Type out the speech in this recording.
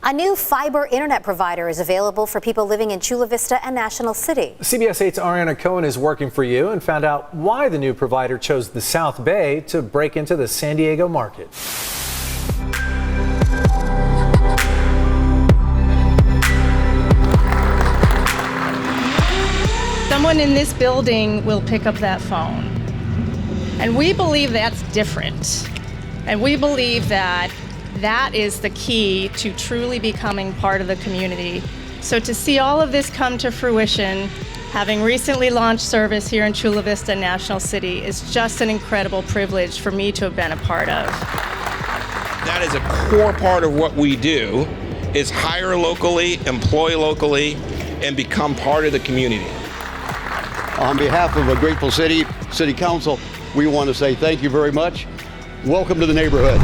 A new fiber internet provider is available for people living in Chula Vista and National City. CBS 8's Ariana Cohen is working for you and found out why the new provider chose the South Bay to break into the San Diego market. Someone in this building will pick up that phone. And we believe that's different. And we believe that that is the key to truly becoming part of the community. So to see all of this come to fruition, having recently launched service here in Chula Vista, National City, is just an incredible privilege for me to have been a part of. That is a core part of what we do, is hire locally, employ locally, and become part of the community. On behalf of a grateful city council, we want to say thank you very much. Welcome to the neighborhood.